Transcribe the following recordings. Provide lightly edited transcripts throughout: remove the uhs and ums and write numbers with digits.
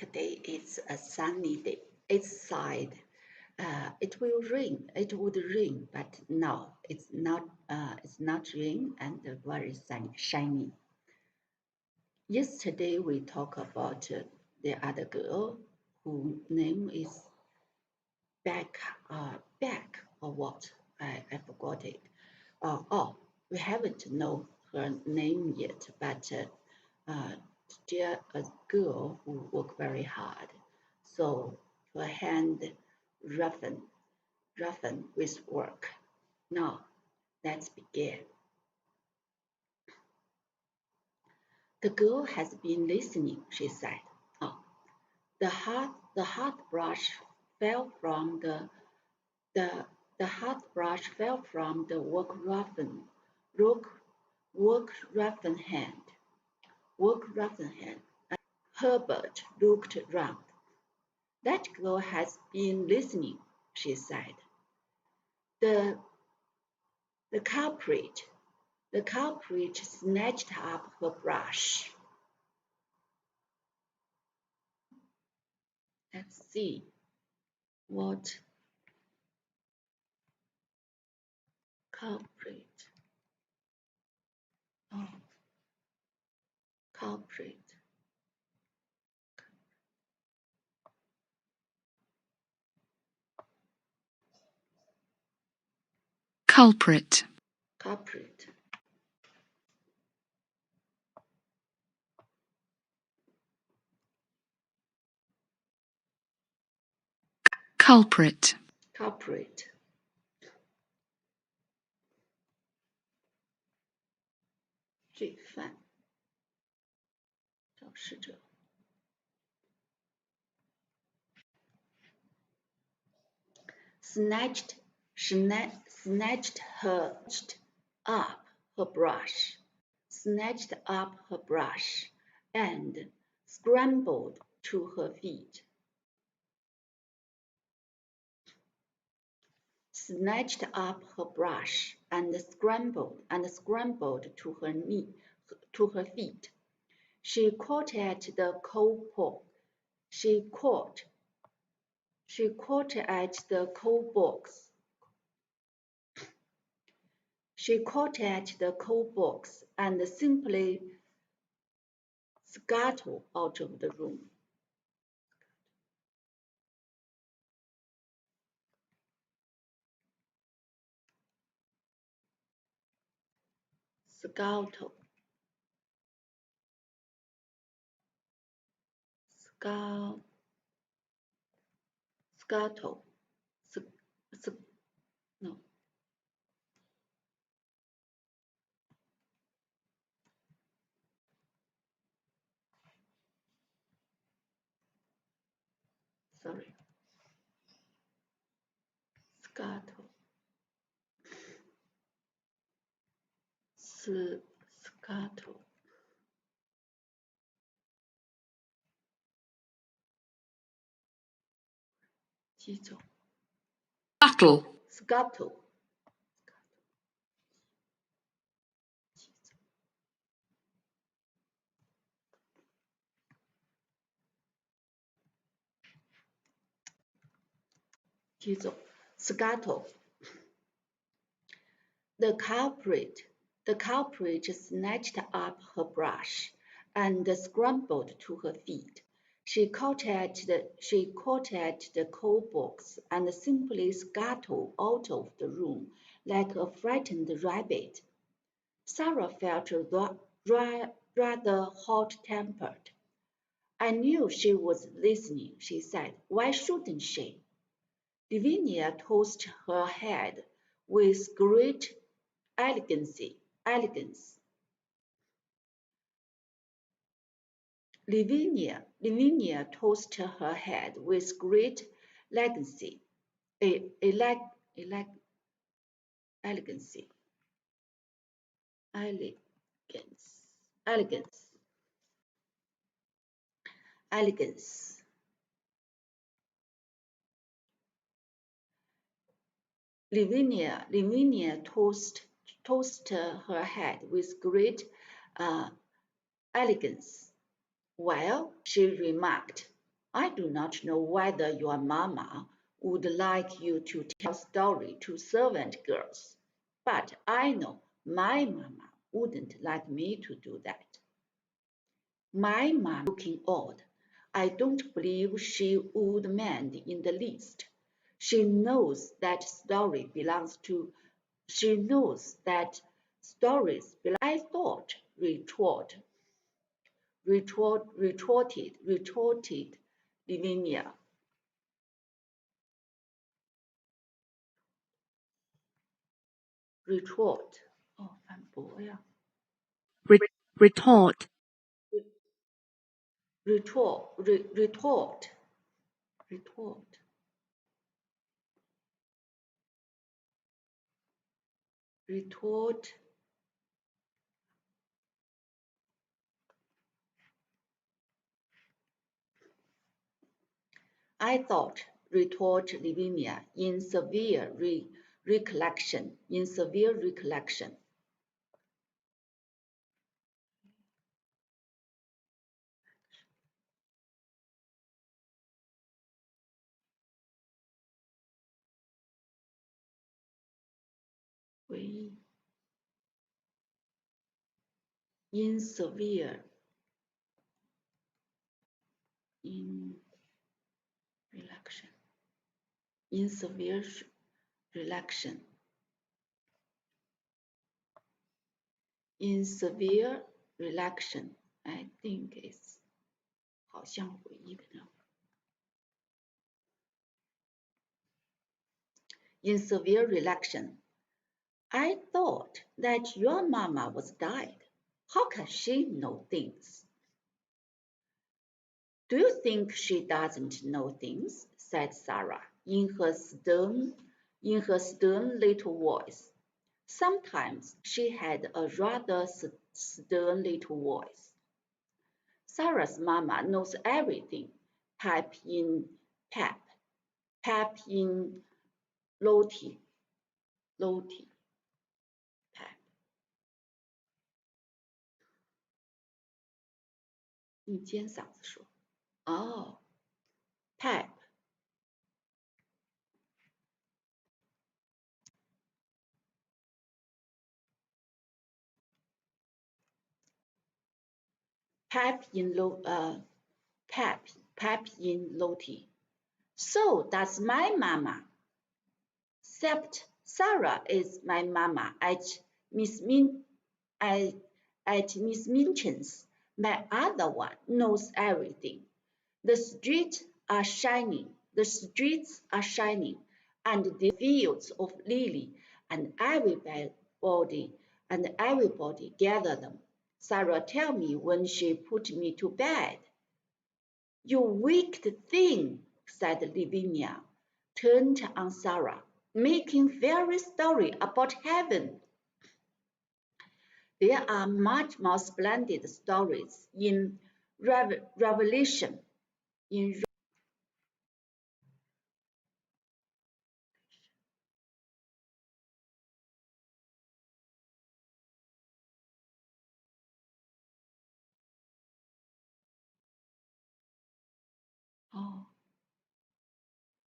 Today is a sunny day. Outside, it will rain. It would rain, but no, it's not. It's not rain and very shiny. Yesterday we talked about the other girl whose name is Beck. Beck or what? I forgot it. Oh, we haven't know her name yet, but still a girl who worked very hard. So her hand roughen with work. Now, let's begin. The girl has been listening, she said. Oh, the hot brush fell from the hot brush fell from the work roughen hand. Herbert looked round. That girl has been listening, she said. The culprit snatched up her brush. Let's see what culprit. Oh, culprit. Culprit. Culprit. Culprit. Culprit. 罪犯。肇事者。Snatched up her brush. Snatched up her brush and scrambled to her feet. Snatched up her brush and scrambled to her feet. She caught at the coal box. She caught at the coal box. She caught at the coal box and simply scuttled out of the room. Scuttle. No. Sorry. Scuttle. Scuttle. 击走 Scuttle. Scuttle. 击走 Scuttle. The culprit snatched up her brush and scrambled to her feet. She caught at the coal box and simply scuttled out of the room like a frightened rabbit. Sarah felt rather hot-tempered. I knew she was listening, she said. Why shouldn't she? Lavinia tossed her head with great elegance. Lavinia tossed her head with great elegancy. Elegance. Lavinia tossed her head with great elegance. Well, she remarked, I do not know whether your mamma would like you to tell story to servant girls, but I know my mamma wouldn't like me to do that. My mom looking odd. I don't believe she would mind in the least. She knows that story belongs to. She knows that stories belong. I thought, retorted Lavinia. Retort. 哦，反驳呀。Retort. Retort. I thought, retorted Lavinia in severe recollection. In severe reaction, I think it's 好像回忆的呢。In severe reaction, I thought that your mamma was died. How can she know things? Do you think she doesn't know things? Said Sarah in her stern little voice. Sometimes she had a rather stern little voice. Sarah's mamma knows everything, piped in Lottie. Pep. 你尖嗓子说。哦 Pep. Pep in Lottie. So does my mama. Except Sarah is my mama at Miss Minchin's. My other one knows everything. The streets are shining, and the fields of lily, and everybody gather them. Sarah tell me when she put me to bed. You wicked thing, said Lavinia, turned on Sarah, making fairy story about heaven. There are much more splendid stories in Revelation. Oh,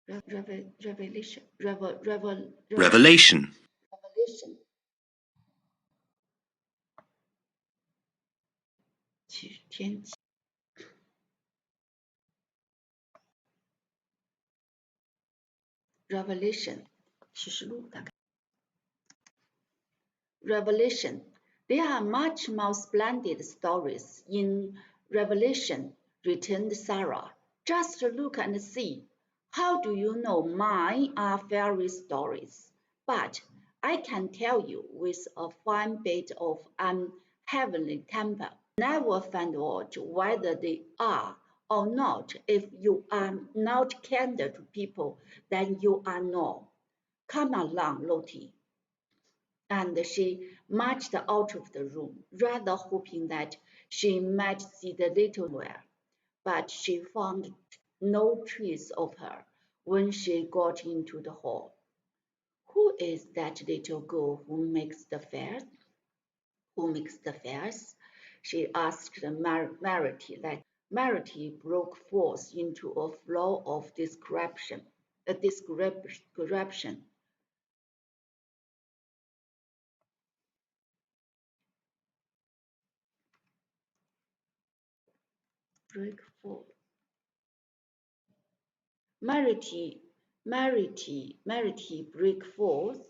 Revelation. Revelation. Revelation. 启示录大概。Revelation. There are much more splendid stories in Revelation, returned Sarah. Just look and see. How do you know mine are fairy stories? But I can tell you with a fine bit of heavenly temper. Never find out whether they are or not. If you are not kind to people, then you are not. Come along, Lottie. And she marched out of the room, rather hoping that she might see the little girl. But she found no trace of her when she got into the hall. Who is that little girl who makes the fairs? She asked Merity Merity broke forth into a flow of description. Break forth. Merity break forth.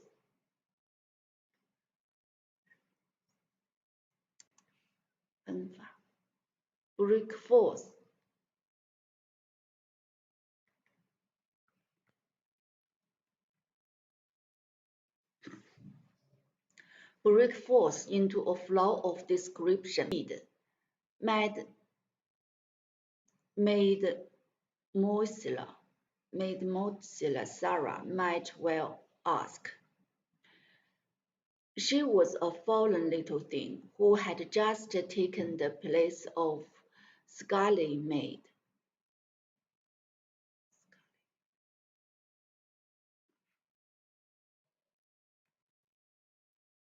Break forth. Break forth into a flow of description. Made Mozilla Sarah might well ask. She was a fallen little thing who had just taken the place of scullery maid.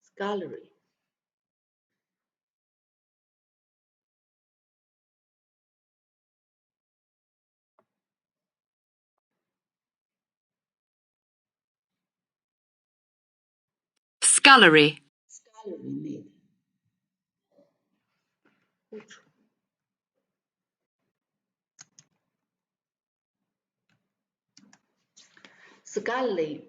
Scullery. Scullery. Scullery maid. Scullery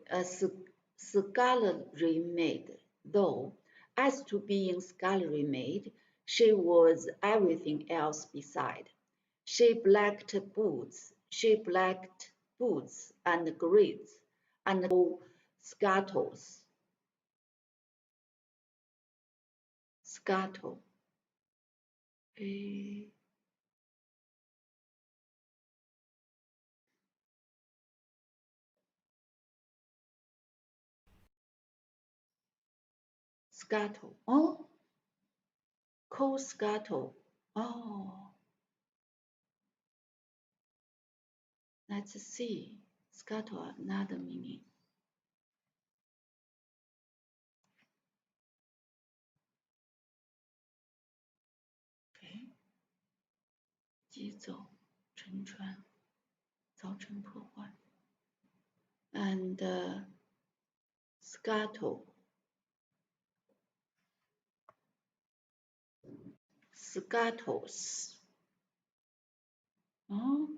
maid, though, as to being scullery maid, she was everything else beside. She blacked boots and grates and scuttles. Scuttle. Scuttle. Oh, coal scuttle. Oh, let's see. Scuttle, another meaning. Okay. 急走，沉船，造成破坏。And scuttle. Scuttles. Oh,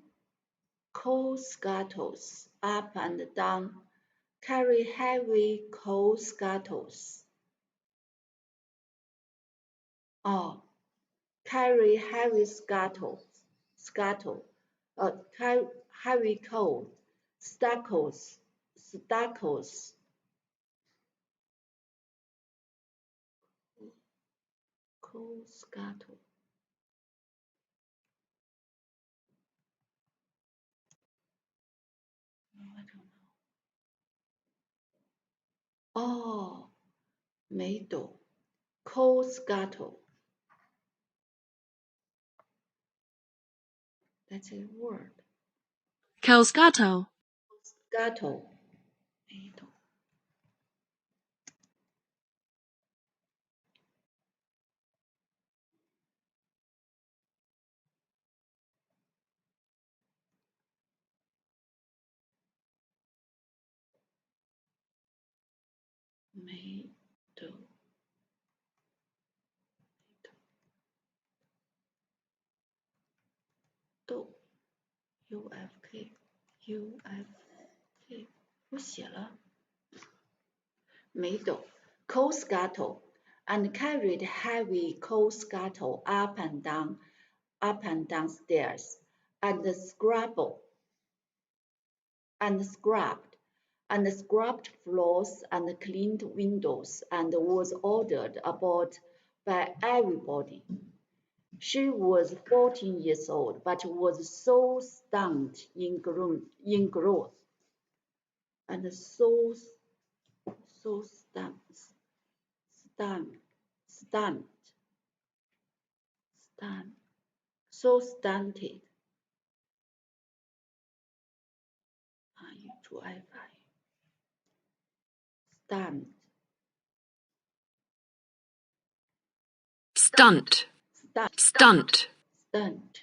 coal scuttles up and down. Carry heavy coal scuttles. Oh, carry heavy scuttle, heavy coal, stackles, coal scuttle. I don't know. Oh, 没懂 coal scuttle. That's a word. Coal scuttle. Scuttle. 没懂。没懂。斗 UFK 我写了没懂 coal scuttle and carried heavy coal scuttle up and down stairs and scrubbed floors and cleaned windows and was ordered about by everybody. She was 14 years old, but was so stunned in growth and so stunted. 语助爱发音 Stunt. Stunt. stunned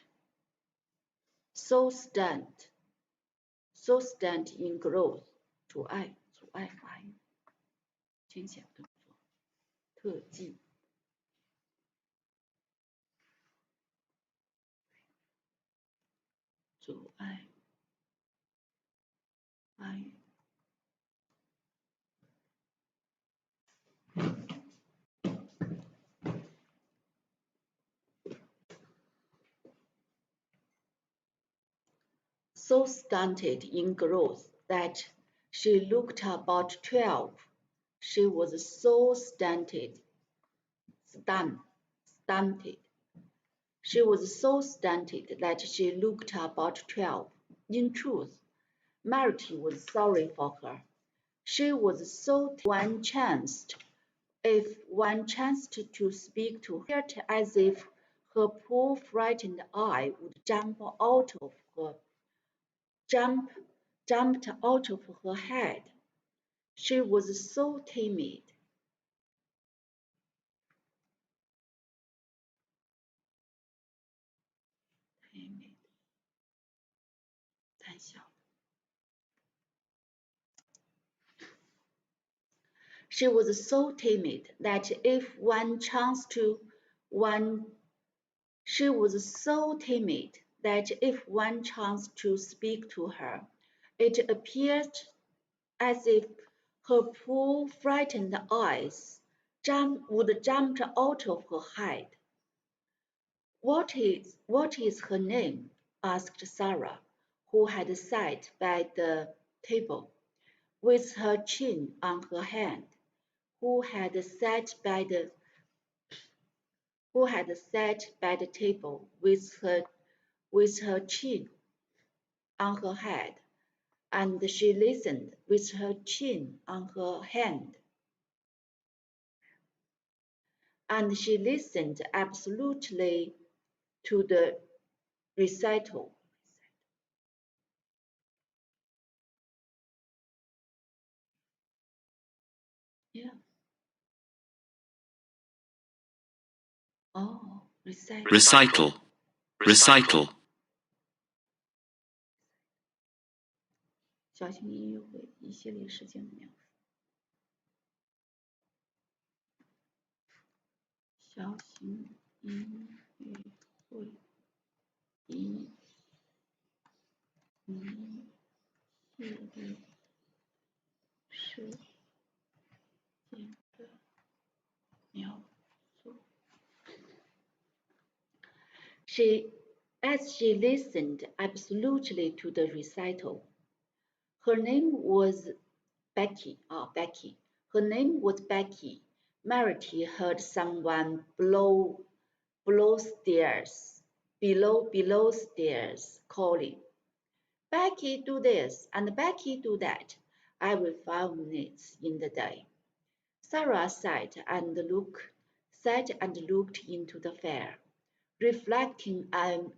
so stunt in growth， 阻碍发育，惊险动作，特技，阻碍发育。So stunted in growth that she looked about 12. She was so stunted. She was so stunted that she looked about 12. In truth, Marty was sorry for her. She was so if one chanced to speak to her, as if her poor frightened eye would jumped out of her head. She was so timid. She was so timid that if one chanced to speak to her, it appeared as if her poor frightened eyes would jump out of her head. What is her name? Asked Sarah, who had sat by the table, with her chin on her hand, who had sat by the table with her chin on her head, and she listened with her chin on her hand. And she listened absolutely to the recital. Yeah. Oh, Recital. Recital. 小型音乐会一系列事件的描述。小型音乐会一系列事件的描述。As she listened absolutely to the recital, her name was Becky. Becky. Her name was Becky. Marty heard someone below stairs calling, Becky, do this, and Becky, do that, every 5 minutes in the day. Sarah sat and looked into the fire, reflecting on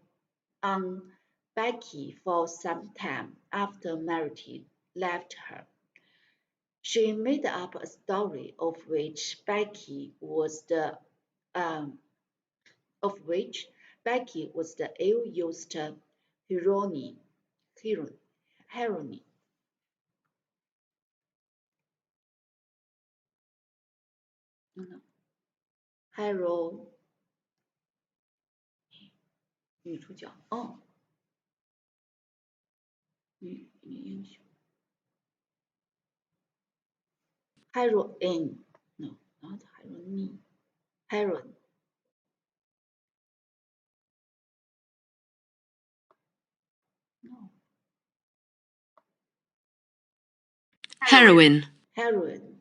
Becky for some time after Marty left her. She made up a story of which Becky was the ill-used heroine. Hero 女主角女英雄 Heroine no not heroine Heroine no Heroine. Heroine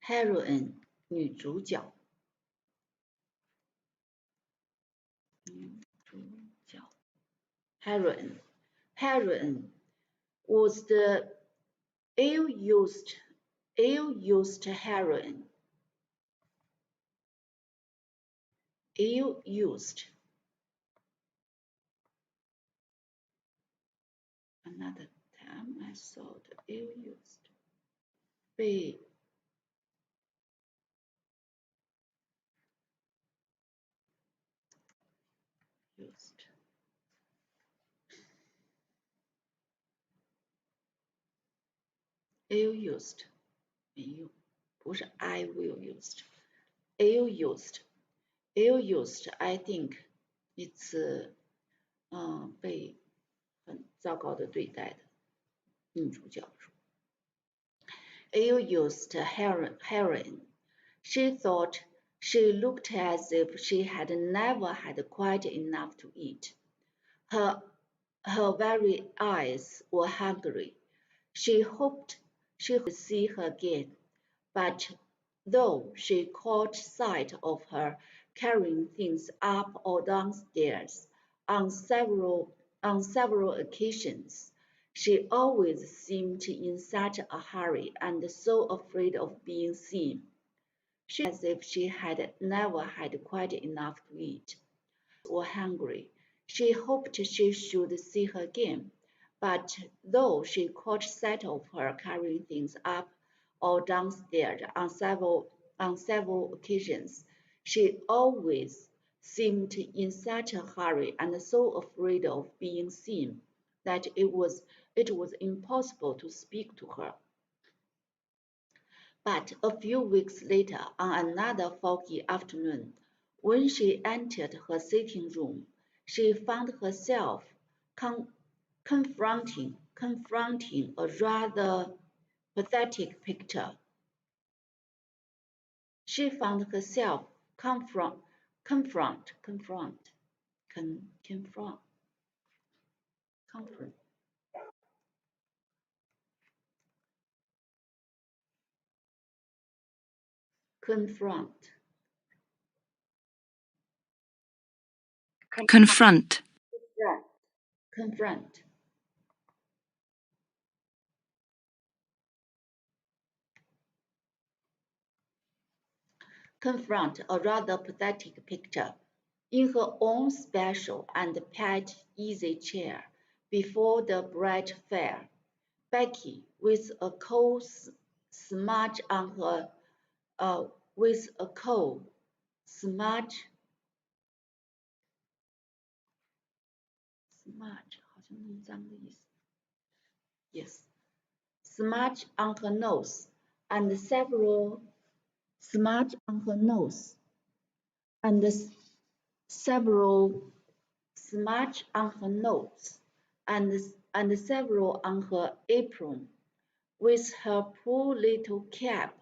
Heroine 女主角 Heroine was the ill-used heroine. Ill-used. Another time I saw the ill-used. 被 used ill used 没用，不是 I will used ill used ill used I think it's 被很糟糕的对待的女主角说 ill used heroin. She thought she looked as if she had never had quite enough to eat. Her very eyes were hungry. She hoped she would see her again, but though she caught sight of her carrying things up or downstairs on several occasions, she always seemed in such a hurry and so afraid of being seen. She felt as if she had never had quite enough to eat. Or hungry. She hoped she should see her again, but though she caught sight of her carrying things up or downstairs on several occasions, she always seemed in such a hurry and so afraid of being seen that it was impossible to speak to her. But a few weeks later, on another foggy afternoon, when she entered her sitting room, she found herself confronting a rather pathetic picture. She found herself confronting confront, confront a rather pathetic picture. In her own special and pet easy chair before the bright fire, Becky, with a coal smudge on her, with a coal smudge 好像弄脏的意思。Yes, smudge on her nose and several smudge on her nose and several smudge on her nose and several on her apron, with her poor little cap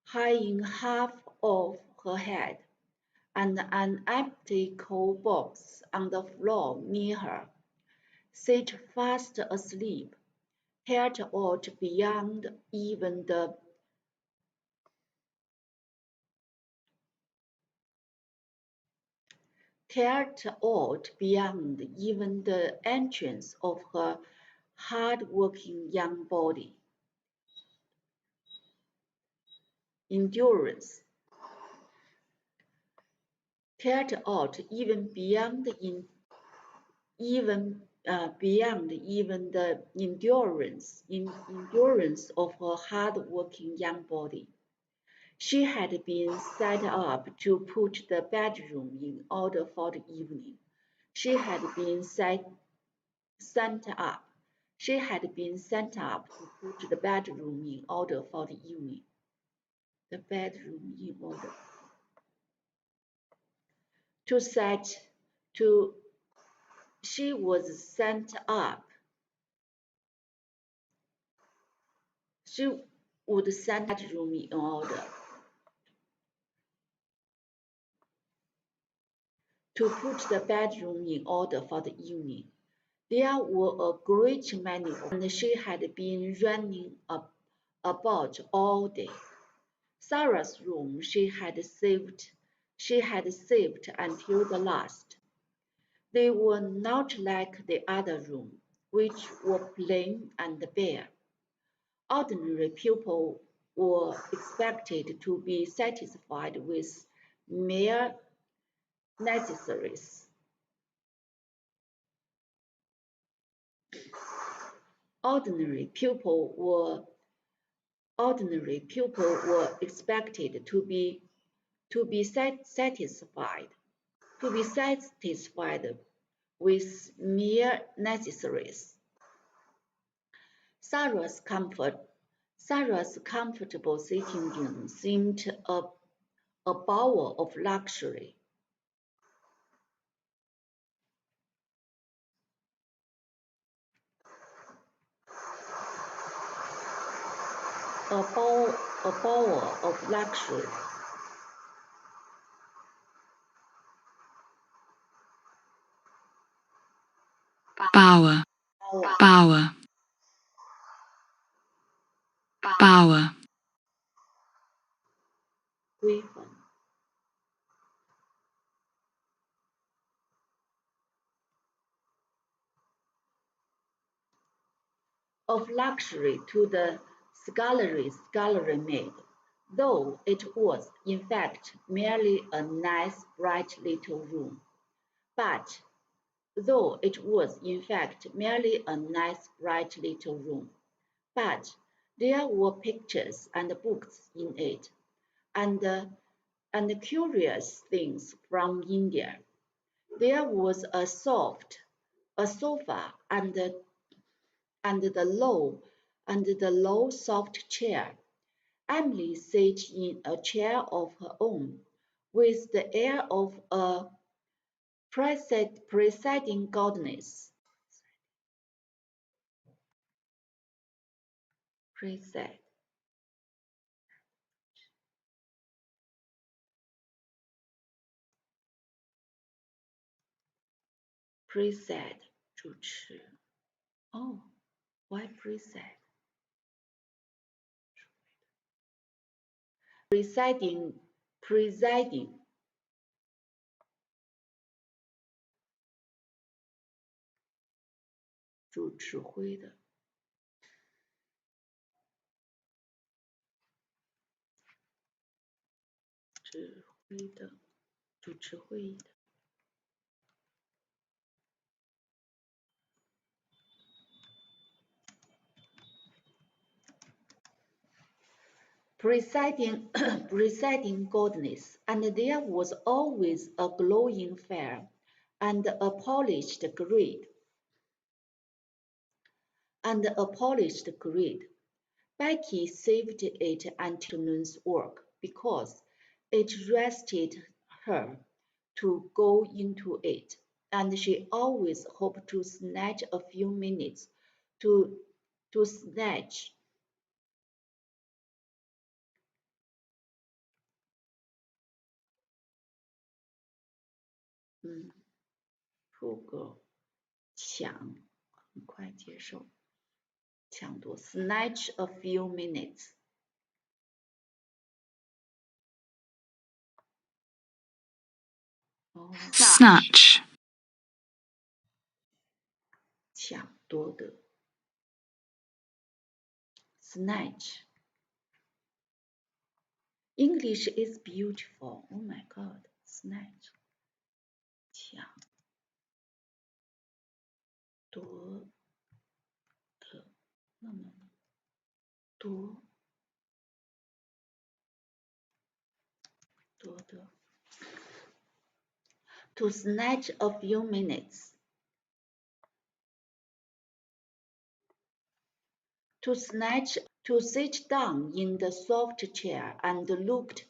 hanging half off her head, and an empty coal box on the floor near her, sat fast asleep, hair out beyond even the entrance of her hard-working young body. Endurance. Carried out even beyond the endurance of her hard-working young body. She had been set up to put the bedroom in order for the evening. She had been sent up to put the bedroom in order for the evening. The bedroom in order. She was sent up. She would set the bedroom in order. To put the bedroom in order for the evening. There were a great many of them, and she had been running about all day. Sarah's room she had saved until the last. They were not like the other rooms, which were plain and bare. Ordinary people were expected to be satisfied with mere necessaries. Ordinary people were ordinary people were expected to be satisfied with mere necessaries. Sarah's comfortable sitting room seemed a bower of luxury. A bower of luxury. bower, bower, bower, 闺粉 of luxury to the scullery maid, though it was in fact merely a nice bright little room. But there were pictures and books in it, and curious things from India. There was a sofa and the low soft chair. Emily sat in a chair of her own, with the air of a presiding goddess. Preside 主持 Oh, why preside? Presiding 主持会的主持会议的 presiding goddess, and there was always a glowing fire and a polished grid. Becky saved it afternoon's work because it rested her to go into it, and she always hoped to snatch a few minutes to snatch Poor girl 抢很快接受抢夺 snatch a few minutes snatch, 抢夺的 snatch English is beautiful. Oh my god, snatch 抢夺的 no 夺的 to snatch a few minutes to sit down in the soft chair and looked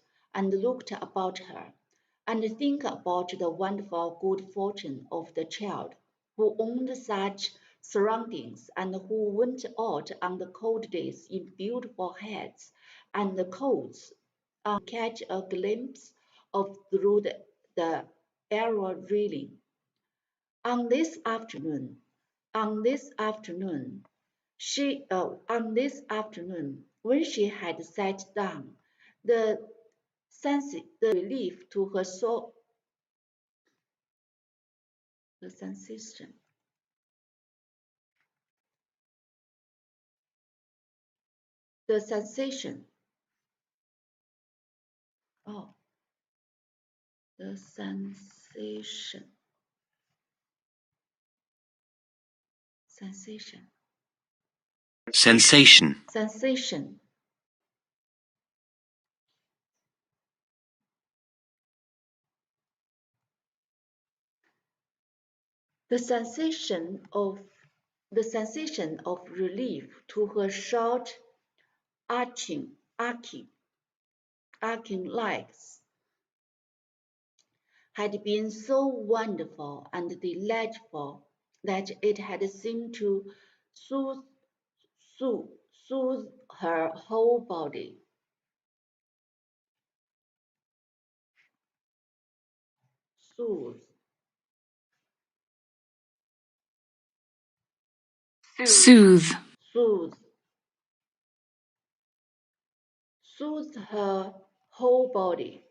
about her and think about the wonderful good fortune of the child who owned such surroundings and who went out on the cold days in beautiful hats and coats to catch a glimpse of through the arrow railing. On this afternoon, when she had sat down, the relief to her soul, the sensation Sensation. sensation The sensation of relief to her short, arching legs had been so wonderful and delightful that it had seemed to soothe her whole body. Soothe. soothe, Soothe. Soothe her whole body.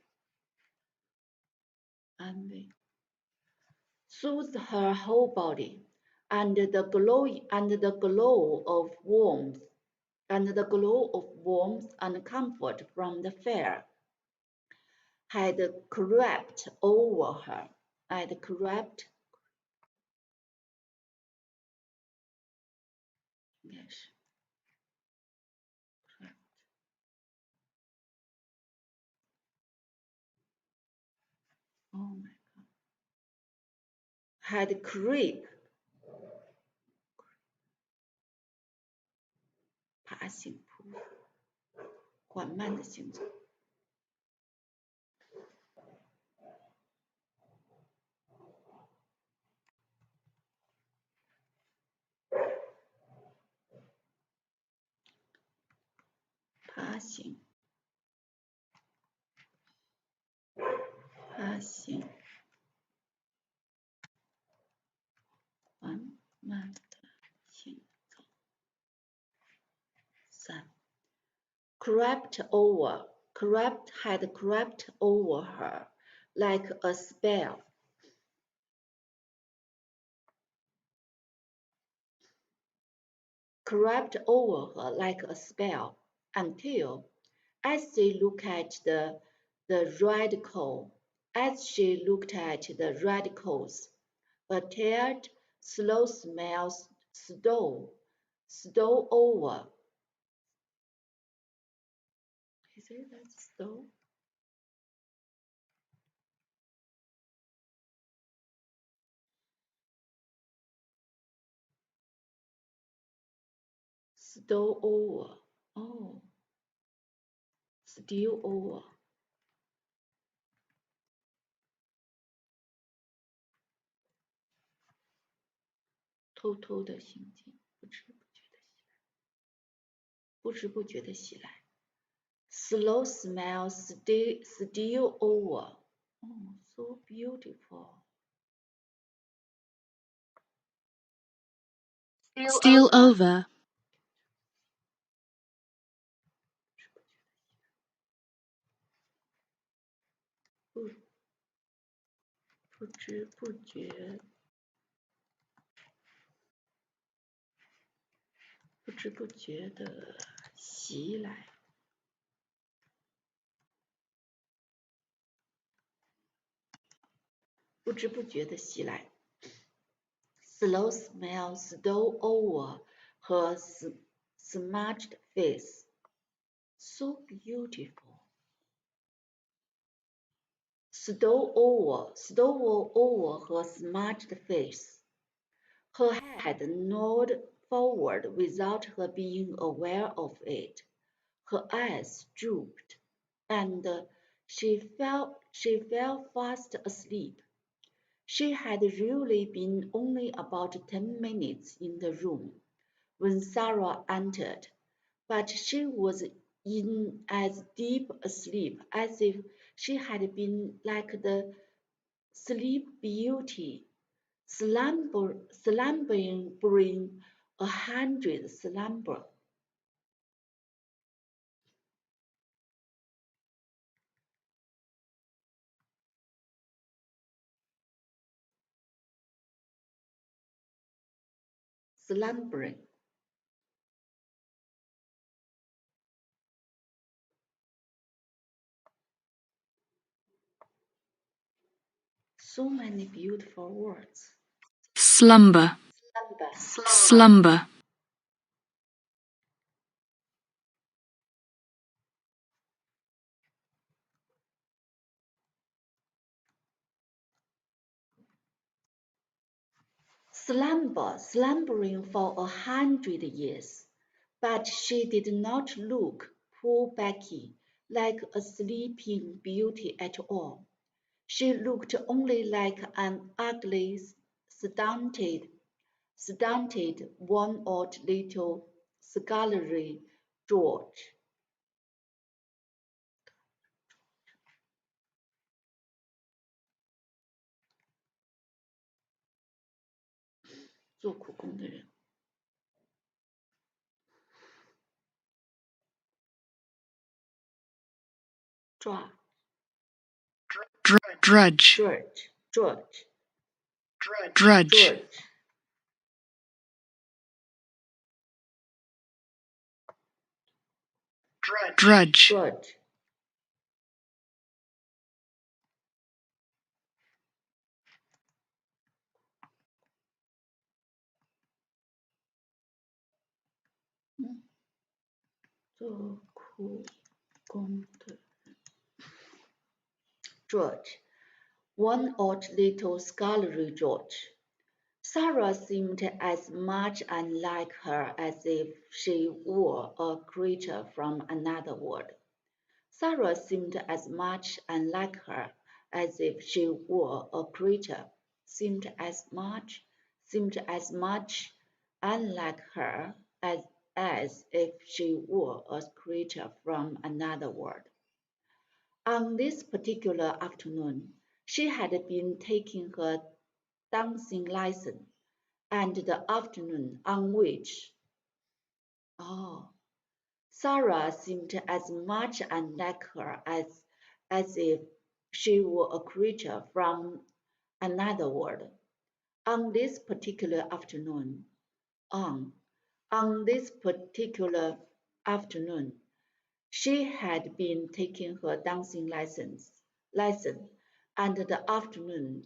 Soothe her whole body, and the glow of warmth and comfort from the fire had crept over her. Yes. Oh my God. Had creep. 爬行扑，缓慢的行走。爬行，缓慢的行走。3. Crept had crept over her like a spell. Crept over her like a spell until, as she looked at the red coals, a tired, slow smell stole over. Is it that stole? Stole over. Oh. Steal over. 偷偷的行进，不知不觉的袭来。Slow smell steal over. Oh, so beautiful. steal over, 不知不觉的袭来。不知不觉的袭来。Slow smell stole over her smudged face. So beautiful. Stole over her smudged face. Her head nodded forward without her being aware of it. Her eyes drooped, and she fell fast asleep. She had really been only about 10 minutes in the room when Sarah entered, but she was in as deep a sleep as if she had been like the Sleep Beauty, slumbering 100 slumber. Slumbering. So many beautiful words. slumber, slumber, slumbering for 100 years. But she did not look, poor Becky, like a sleeping beauty at all. She looked only like an ugly, stunted, one-odd little scullery George. 做苦工的人。抓 Drudge. George Drudge. George Drudge. George 做苦工的人 George, one odd little scullery George. Sarah seemed as much unlike her as if she were a creature from another world. Sarah seemed as much unlike her as if she were a creature, seemed as much unlike her as if she were a creature from another world. On this particular afternoon, she had been taking her dancing lesson, and the afternoon on which Sarah seemed as much unlike her as if she were a creature from another world. On this particular afternoon, she had been taking her dancing lesson, and the afternoon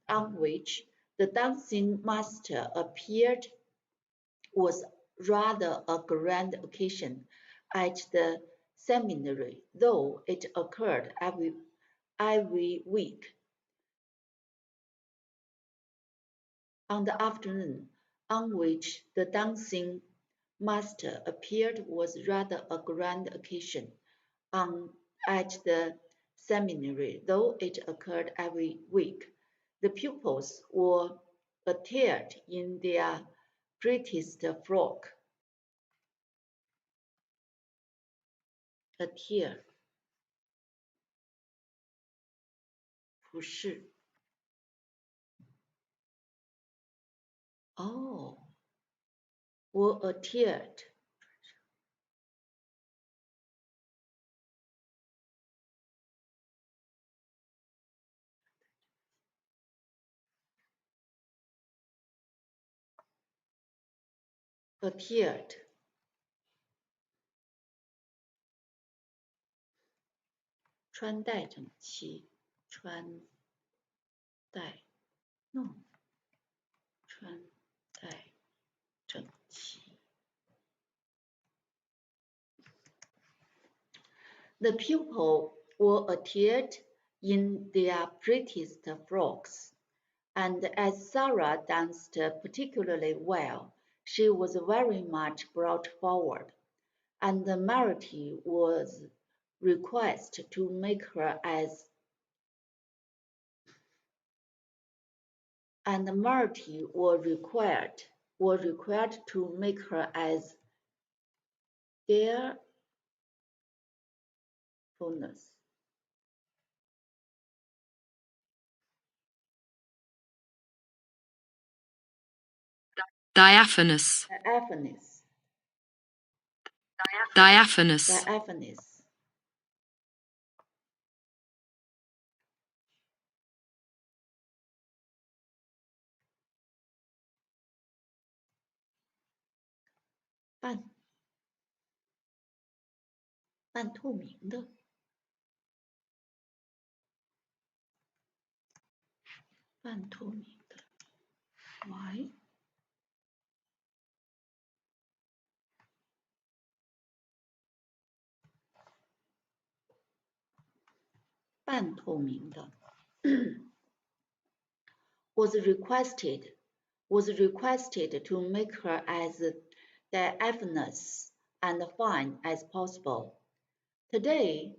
on which the dancing master appeared was rather a grand occasion at the seminary, though it occurred every week. On the afternoon on which the dancing master appeared was rather a grand occasion at the seminary, though it occurred every week. The pupils were attired in their prettiest frock. Attire 服饰 were attired appeared 穿戴整齐穿戴 no 穿戴整齐 The pupils were attired in their prettiest frocks, and as Sarah danced particularly well, she was very much brought forward, and Merity was requested to make her as to make her as their bonus. Diaphanous. Diaphanous. Diaphanous. Diaphanous. 半透明的 半透明的 Why? 半透明的 was was requested to make her as diaphanous and fine as possible. Today,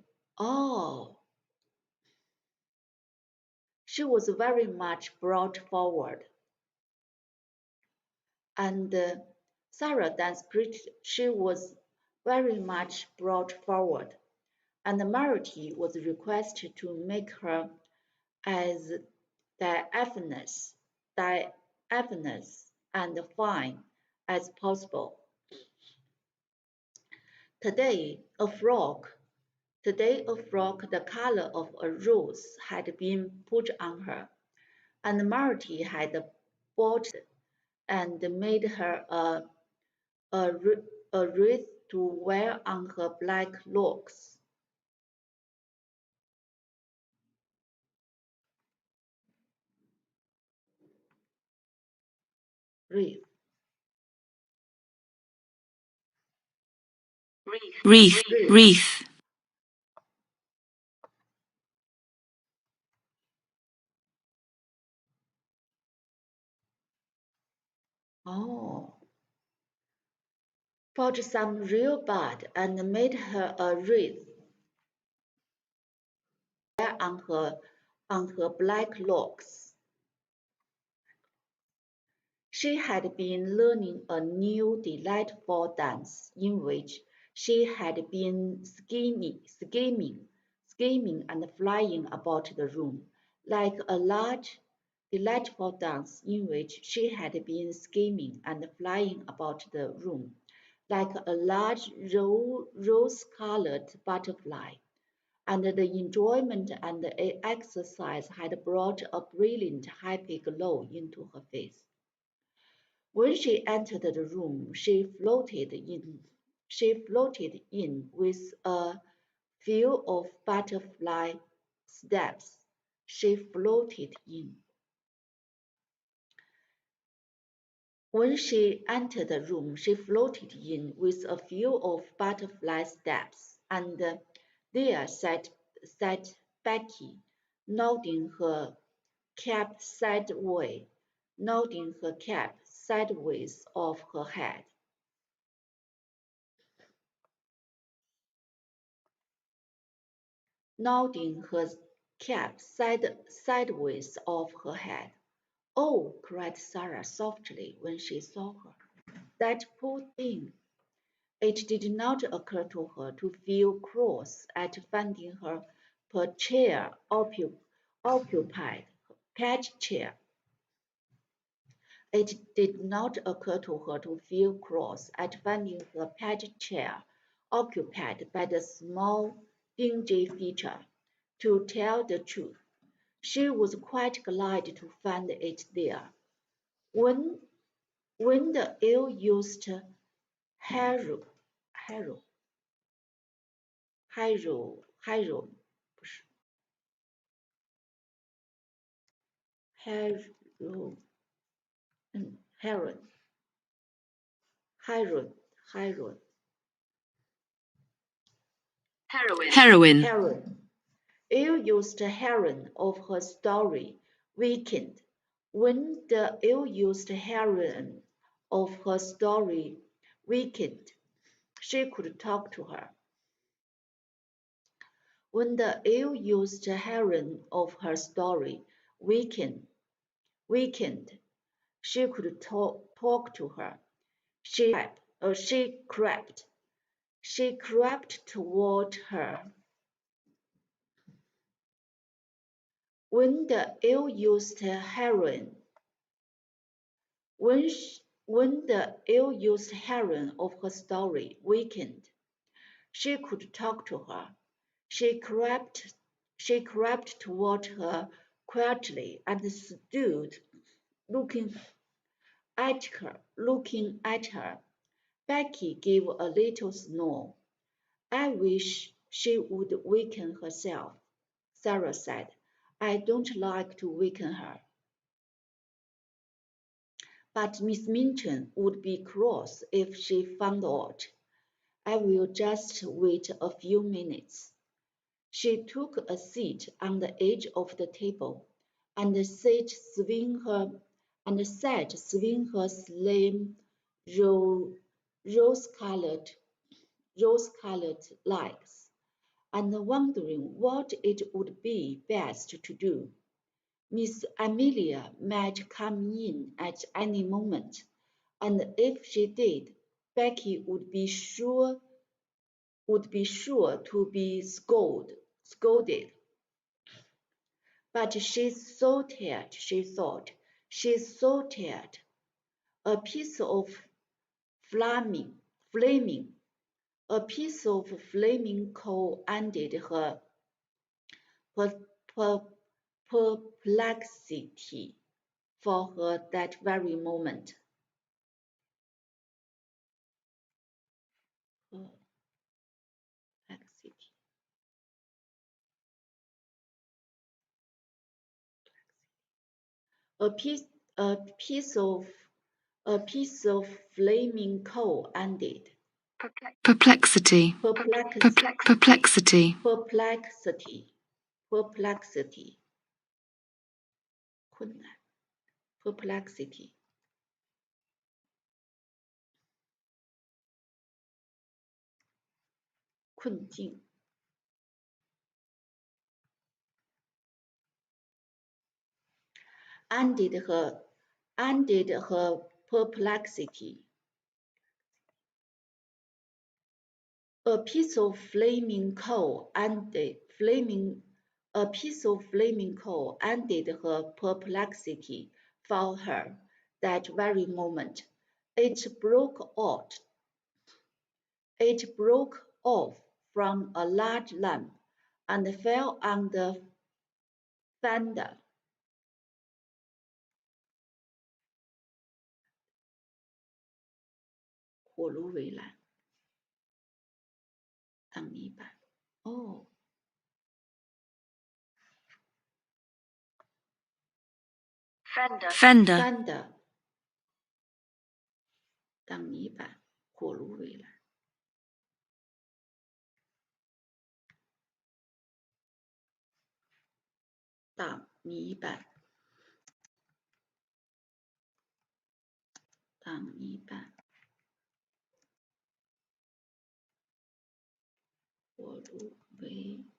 she was very much brought forward, and Sarah danced pretty. She was very much brought forward, and Marty was requested to make her as diaphanous and fine as possible. Today, a frock the color of a rose had been put on her, and Marty had bought and made her a wreath to wear on her black locks. Wreath. wreath, wreath, Oh. Bought some real bud and made her a wreath on her black locks. She had been learning a new delightful dance in which she had been scheming and flying about the room, like a large, delightful dance in which she had been scheming and flying about the room, like a large rose-colored butterfly. And the enjoyment and the exercise had brought a brilliant, happy glow into her face. When she entered the room, she floated in with a few of butterfly steps. She floated in. When she entered the room, she floated in with a few of butterfly steps, and there sat Becky, nodding her cap sideways off her head. Nodding her cap sideways off her head. "Oh," cried Sarah softly when she saw her. "That poor thing!" It did not occur to her to feel cross at finding her chair occupied. Pet chair. It did not occur to her to feel cross at finding her pet chair occupied by the small, dingy feature. To tell the truth, she was quite glad to find it there. When the ill-used Harold heroine, ill-used heroine of her story weakened. When the ill-used heroine of her story weakened, she could talk to her. When the ill-used heroine of her story weakened, she could talk to her. She crept toward her. When the ill-used heroine of her story weakened, she could talk to her. She crept toward her quietly and stood looking at her. Becky gave a little snore. "I wish she would weaken herself," Sarah said. "I don't like to weaken her." "But Miss Minchin would be cross if she found out." "I will just wait a few minutes." She took a seat on the edge of the table and sat swinging her and sat swinging her slim, rose-colored legs, and wondering what it would be best to do. Miss Amelia might come in at any moment, and if she did, Becky would be sure to be scolded. But she's so tired, she thought. She's so tired. A piece of flaming coal ended her perplexity for her that very moment. A piece of flaming coal ended. Perplexity. Perplexity.困难 perplexity 困境 ended her perplexity. A piece of flaming coal ended her perplexity for her that very moment. It broke off from a large lamp and fell on the fender. 火炉围栏挡泥板。哦 Fender. 挡泥板，火炉围栏。挡泥板，挡泥板，火炉围栏。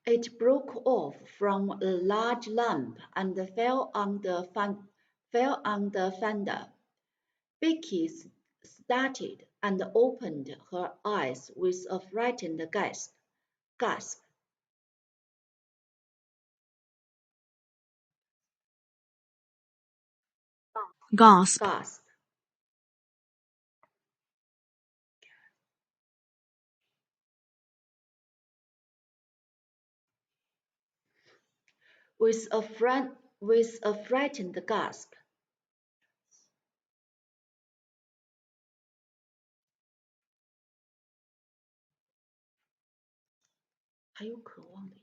It broke off from a large lamp and fell on the fender. Becky started and opened her eyes with a frightened gasp. Gasp. With a frightened gasp. 还有渴望的意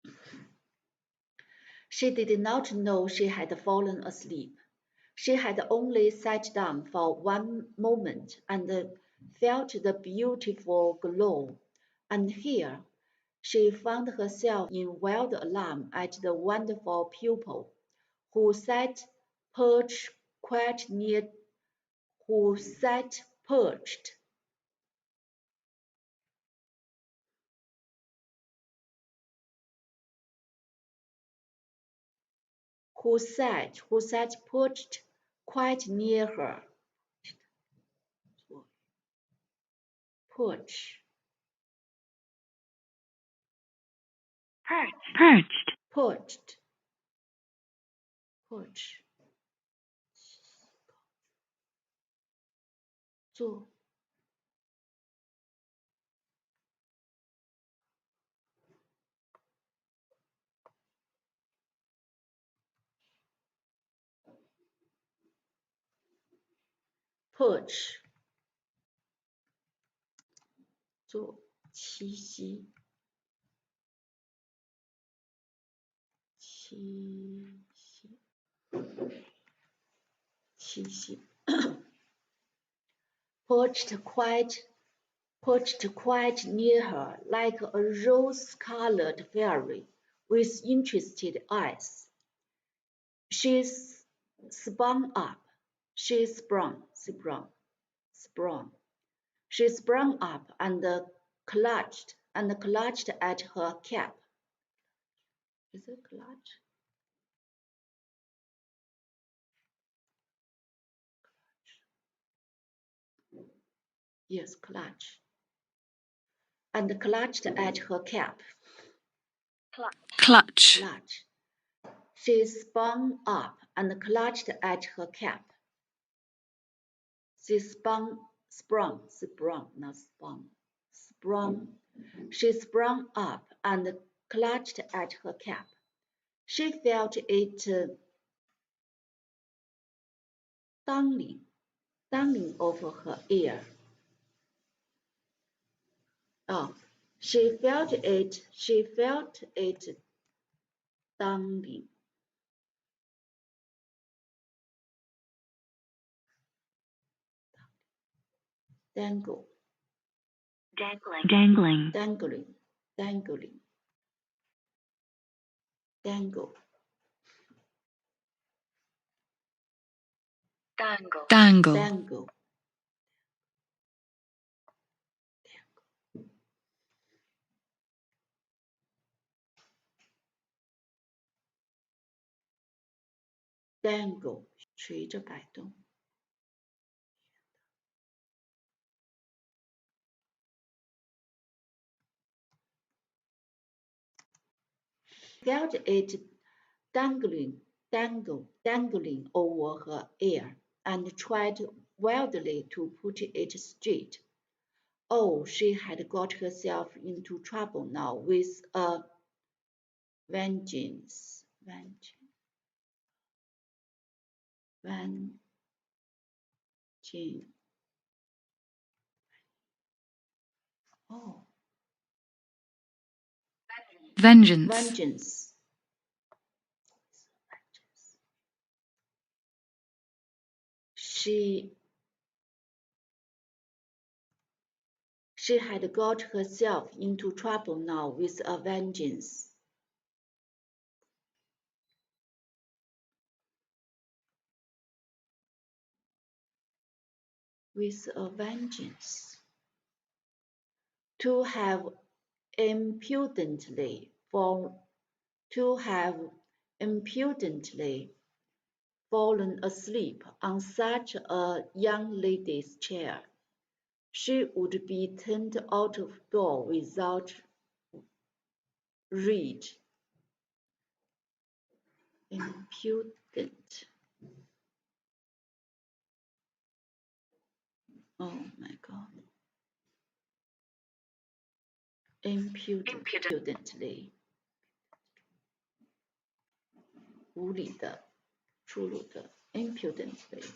思。She did not know she had fallen asleep. She had only sat down for one moment and felt the beautiful glow, and here she found herself in wild alarm at the wonderful pupil, who sat perched quite near who sat perched quite near her. Perched. Perch. 坐 perch 做栖息perched perched quite near her like a rose-colored fairy with interested eyes. She sprung up. She sprung up and clutched at her cap. Is it clutch? Yes, clutch. And clutched at her cap. Clutch. Clutch. She sprung up and clutched at her cap. She sprung, not spun. Sprung. She sprung up and clutched at her cap. She felt it dangling over her ear. Oh, she felt it dangling. Dangle. Dangling. Dangling. Dangling. Dangle. Dangle. Dangle. Dangle. 垂着摆动。Felt it dangling over her ear and tried wildly to put it straight. Oh, she had got herself into trouble now with a vengeance. Oh. Vengeance. She had got herself into trouble now with a vengeance. With a vengeance. To have impudently fallen asleep on such a young lady's chair. She would be turned out of door without rage. Impudent. Oh my God. Impudently. 无理的，粗鲁的 ，impudently。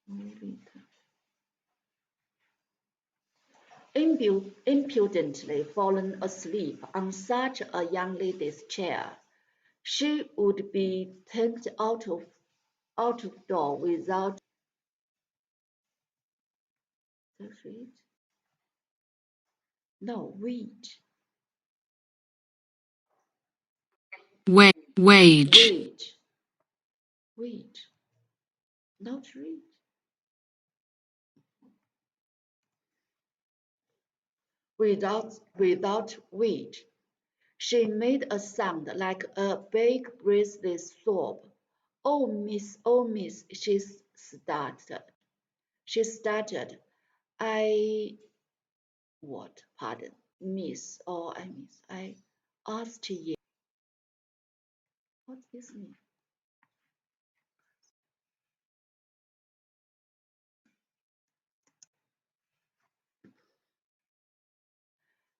无理的。Impudently fallen asleep on such a young lady's chair, she would be turned out of door without wage. Wage. Not read. Without wage. She made a sound like a big breathless sob. Oh, miss, she stuttered. What? Pardon, miss, I asked you. What's this mean?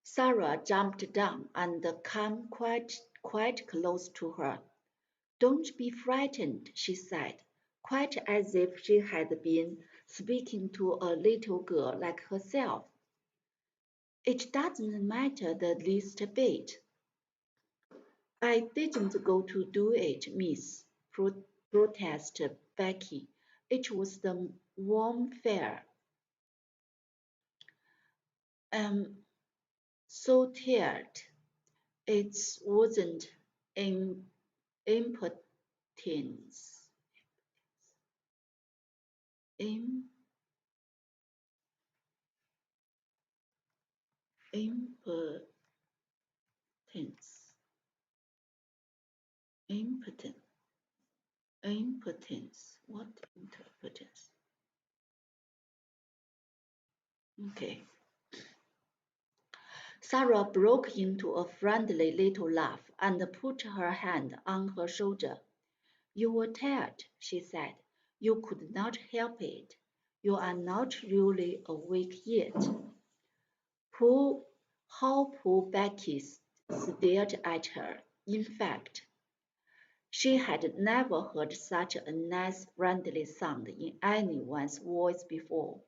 Sarah jumped down and came quite close to her. Don't be frightened, she said, quite as if she had been speaking to a little girl like herself. It doesn't matter the least bit. I didn't go to do it, miss, protested Becky, It was the warm fare. I'm so tired. It wasn't impotence. Impotence. Impotence. Impotence. What impotence? Okay. Sarah broke into a friendly little laugh and put her hand on her shoulder. You were tired, she said. You could not help it. You are not really awake yet. Poor Becky stared at her. In fact, she had never heard such a nice, friendly sound in anyone's voice before.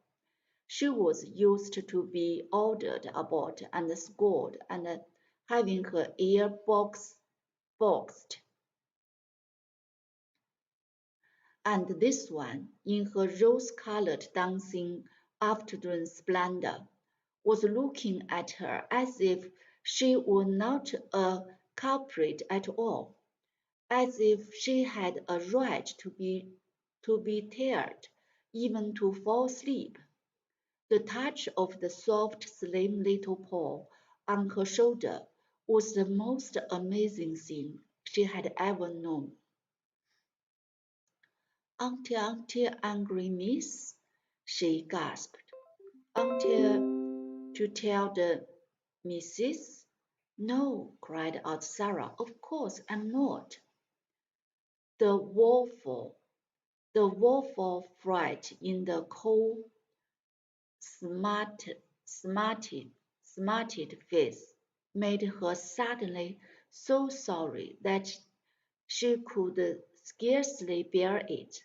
She was used to be ordered about and scolded and having her ear boxed. And this one, in her rose-colored dancing afternoon splendor, was looking at her as if she were not a culprit at all, as if she had a right to be tired, even to fall asleep. The touch of the soft, slim little paw on her shoulder was the most amazing thing she had ever known. Auntie, angry miss? She gasped. Auntie, to tell the missus? No, cried out Sarah. Of course I'm not. The woeful fright in the cold, smarted face made her suddenly so sorry that she could scarcely bear it.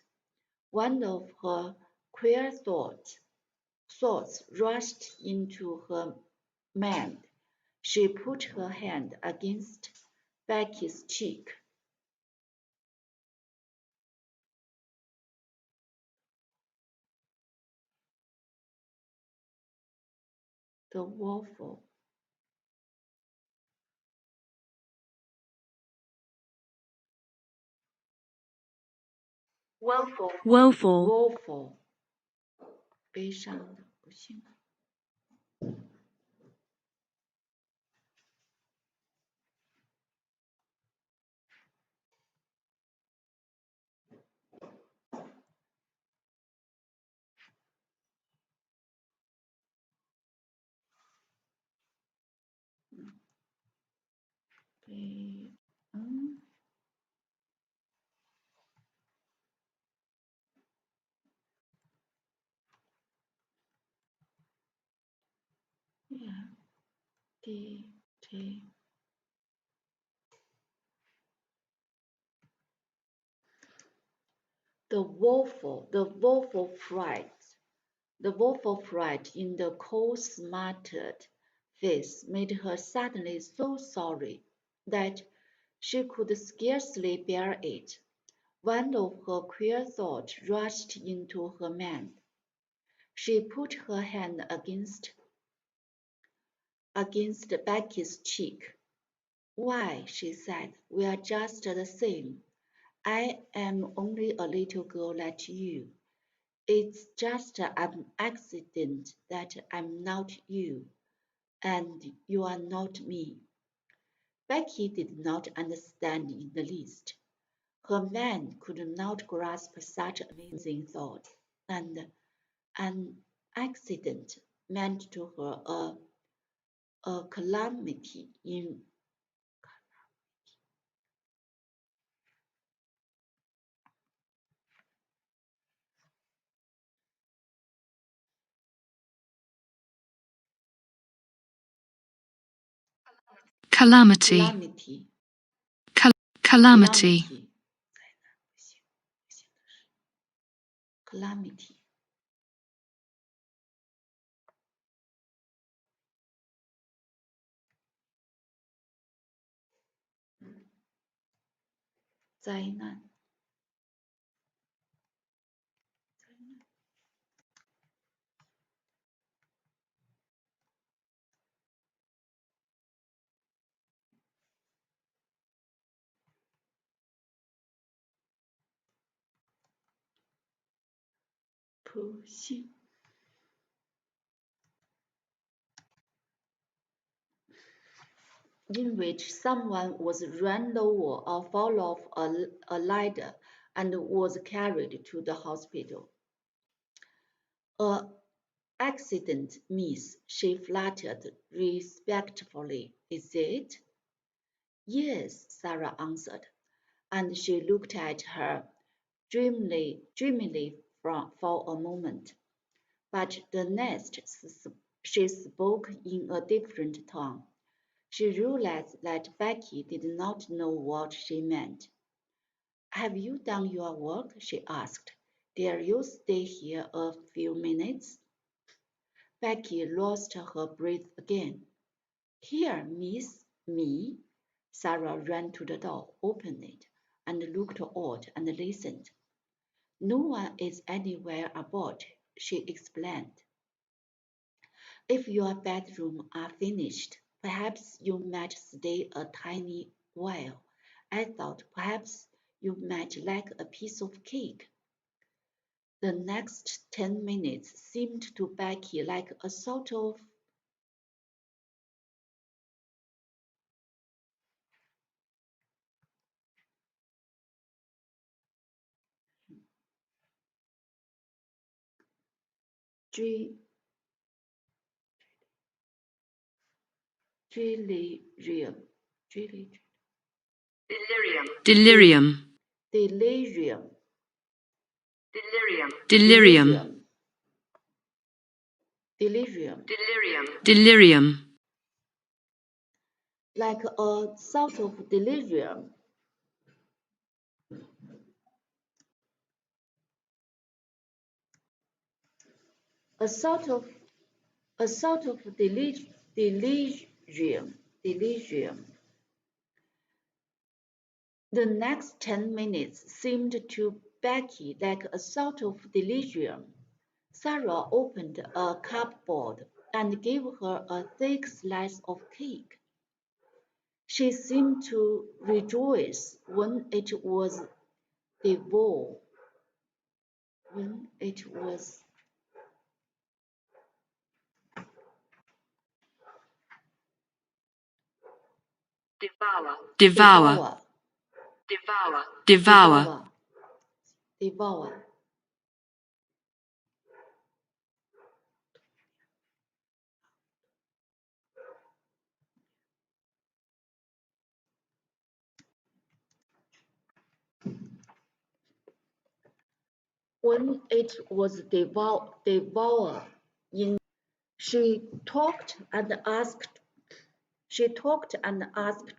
One of her queer thoughts rushed into her mind. She put her hand against Becky's cheek. The woeful, Woeful. 悲伤的、不幸的。Yeah, T. The woeful fright in the cold, smarted face made her suddenly so sorry that she could scarcely bear it. One of her queer thoughts rushed into her mind. She put her hand against Becky's cheek. Why, she said, we are just the same. I am only a little girl like you. It's just an accident that I'm not you, and you are not me. Becky did not understand in the least. Her mind could not grasp such amazing thought, and an accident meant to her a calamity in Calamity. calamity. Calamity. Calamity. 灾难口信 in which someone was run over or fall off a ladder and was carried to the hospital. Accident, miss, she fluttered respectfully. Is it? Yes, Sarah answered, and she looked at her dreamily for a moment. But the next she spoke in a different tone. She realized that Becky did not know what she meant. Have you done your work? She asked. Dare you stay here a few minutes? Becky lost her breath again. Here, miss, me? Sarah ran to the door, opened it, and looked out and listened. No one is anywhere about, she explained. If your bedroom are finished, perhaps you might stay a tiny while. I thought perhaps you might like a piece of cake. The next 10 minutes seemed to Becky like a sort of delirium. delirium, Delirium. delirium, Delirium. delirium, Like a sort of delirium. A sort of delirium. The next 10 minutes seemed to Becky like a sort of delirium. Sarah opened a cupboard and gave her a thick slice of cake. She seemed to rejoice when it was devoured. devour, devour, Devour. When it was devouring, she talked and asked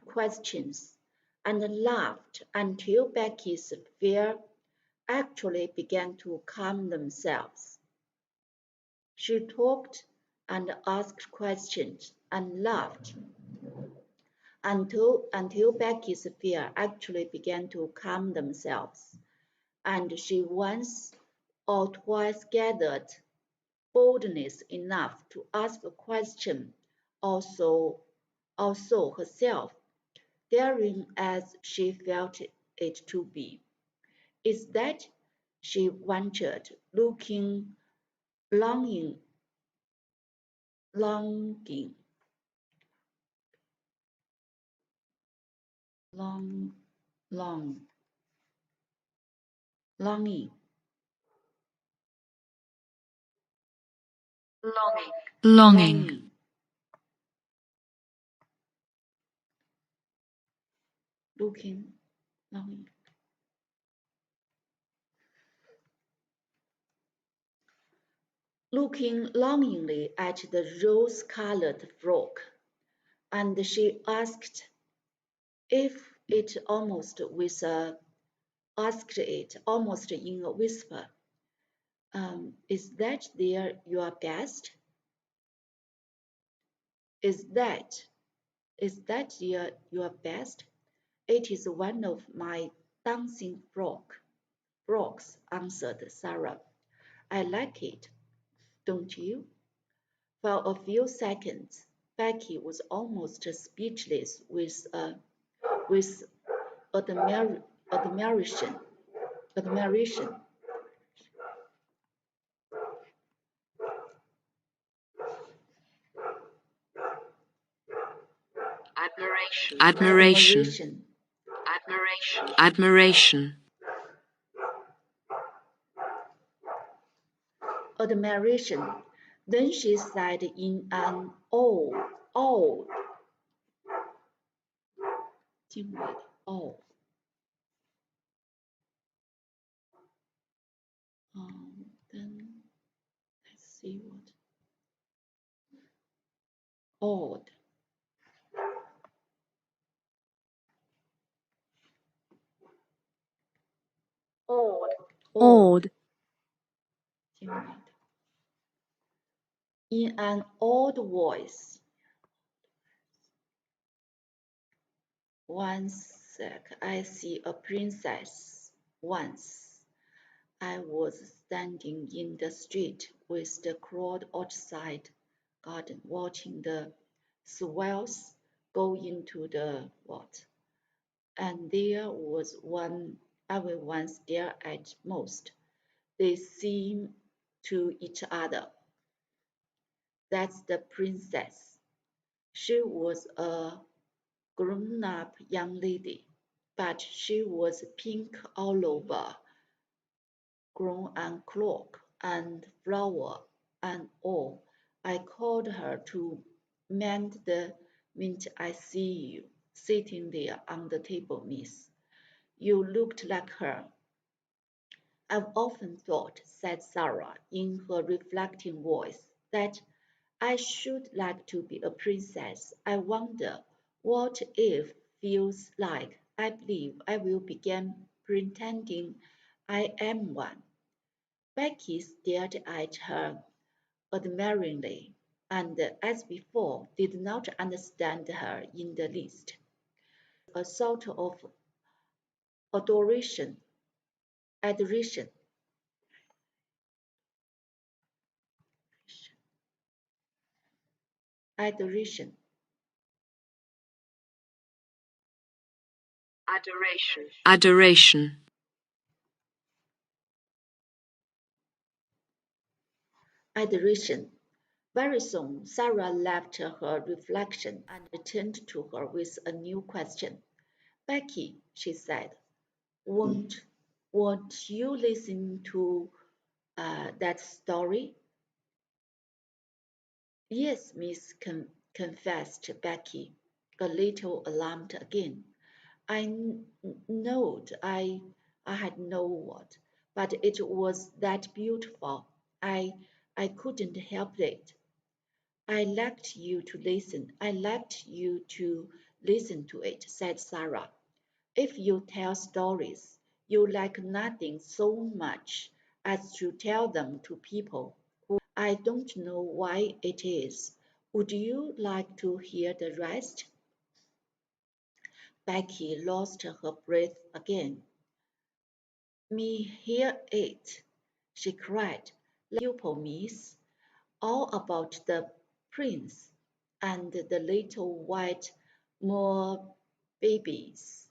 questions and laughed until Becky's fear actually began to calm themselves. She talked and asked questions and laughed until Becky's fear actually began to calm themselves, and she once or twice gathered boldness enough to ask a question also herself, daring as she felt it to be. Is that, she ventured, looking longing, longing, long, long, longing, longing, looking, longing. Looking longingly at the rose-colored frock, and she asked it almost in a whisper. Is that your best? Is that your best? It is one of my dancing frocks, answered Sarah. I like it, don't you? For a few seconds, Becky was almost speechless with admiration. admiration, admiration, admiration. Then she said in an awed, 惊为的 awed. Then let's see what awed. awed, 惊为的 in an awed voice. One sec, I see a princess. Once I was standing in the street with the crowd outside garden watching the swells go into the water. And there was one everyone stared at most. They seemed to each other. That's the princess. She was a grown-up young lady, but she was pink all over, gown and cloak and flower and all. I called her to mend the mint. I see you sitting there on the table, miss. You looked like her. I've often thought, said Sarah in her reflecting voice, that I should like to be a princess. I wonder what it feels like. I believe I will begin pretending I am one. Becky stared at her admiringly, and as before, did not understand her in the least. A sort of adoration, adoration, adoration. adoration, Adoration. Very soon, Sarah left her reflection and returned to her with a new question. Becky, she said, won't you listen to that story? Yes, miss, confessed Becky, a little alarmed again. I knowed I had no what, but it was that beautiful. I couldn't help it. I liked you to listen. I liked you to listen to it, said Sarah. If you tell stories, you like nothing so much as to tell them to people who I don't know why it is. Would you like to hear the rest? Becky lost her breath again. Me hear it, she cried. Pupil, miss, all about the prince and the little white more babies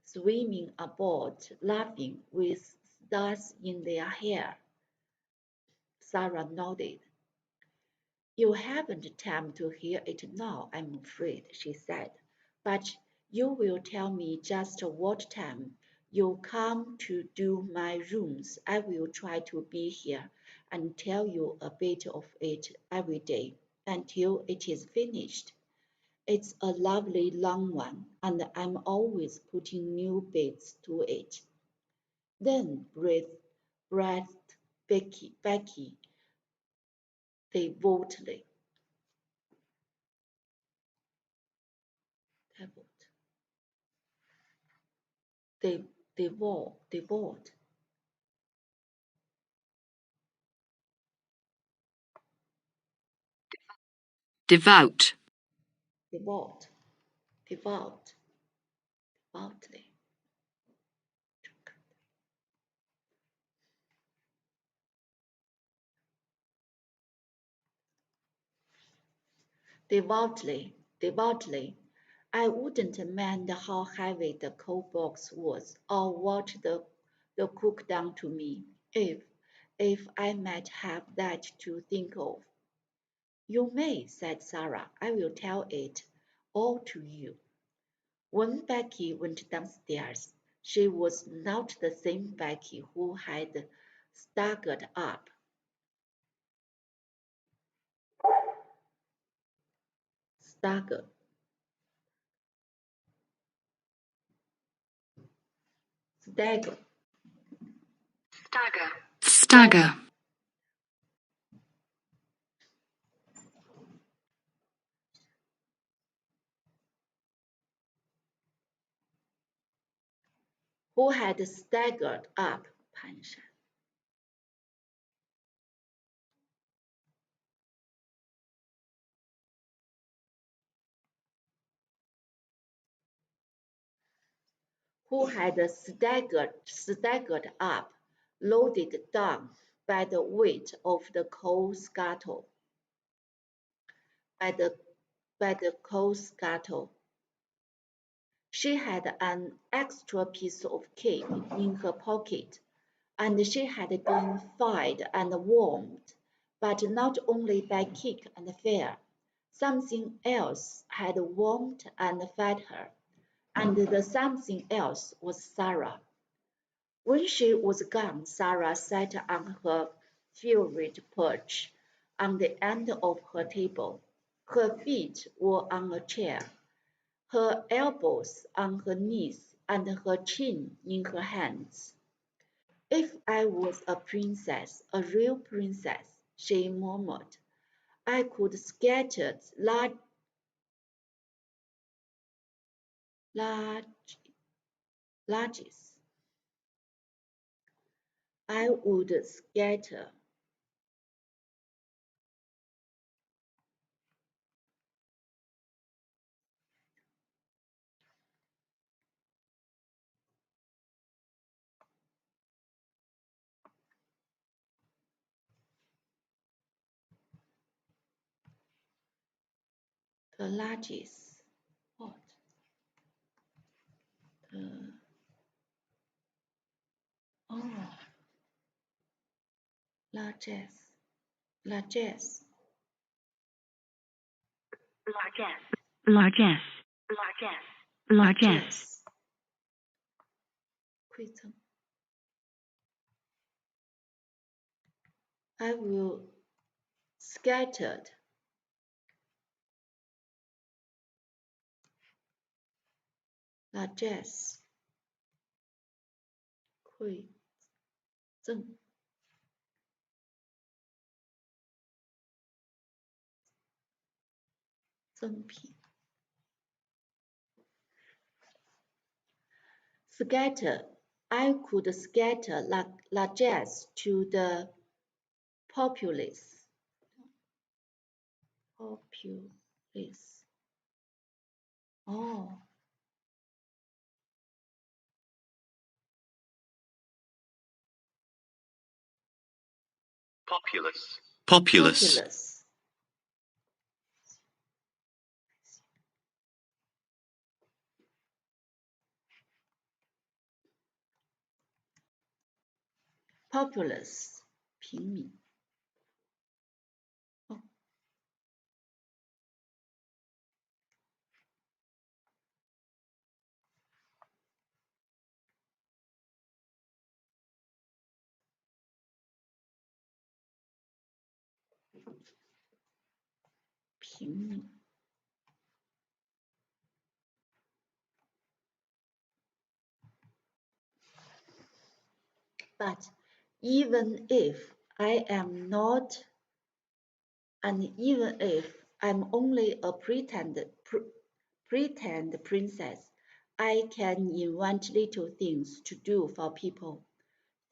swimming aboard, laughing with stars in their hair. Sarah nodded. You haven't time to hear it now, I'm afraid, she said, but you will tell me just what time you come to do my rooms. I will try to be here and tell you a bit of it every day until it is finished. It's a lovely long one, and I'm always putting new bits to it. Then breathed Becky devotedly. Devote. devout, Devout, devout, devoutly. Devoutly. I wouldn't mind how heavy the coal box was, or what the cook done to me, if I might have that to think of. You may, said Sarah. I will tell it all to you. When Becky went downstairs, she was not the same Becky who had staggered up. Stagger. Stagger. Stagger. Stagger. Who had staggered up, 蹒跚. Who had staggered up, loaded down by the weight of the coal scuttle. By the coal scuttle. She had an extra piece of cake in her pocket, and she had been fed and warmed, but not only by cake and fare. Something else had warmed and fed her, and the something else was Sarah. When she was gone, Sarah sat on her favorite perch on the end of her table. Her feet were on a chair, her elbows on her knees, and her chin in her hands. "If I was a princess, a real princess," she murmured, "I could scatter larges. I would scatter the largest." What? Oh, largest. Largest. Largesse. Largesse. Largesse. Largesse. Quitter. I will scattered largesse. 馈赠 赠品 Scatter. I could scatter largesse to the populace. Populace. Oh, Populous. Populous. populace. Populace. 平民。哦，平民。But even if I am not, and even if I'm only a pretend princess, I can invent little things to do for people.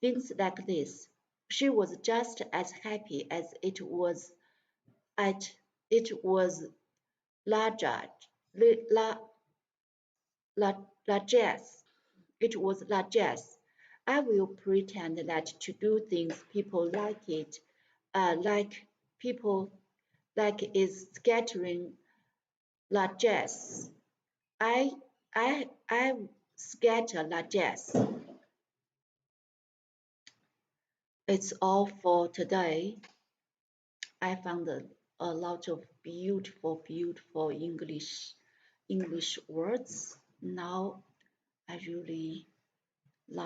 Things like this. She was just as happy as it was larger, largesse. It was largesse. I will pretend that to do things people like it, like people like is scattering largesse. I scatter largesse. It's all for today. I found a lot of beautiful English English words. Now I really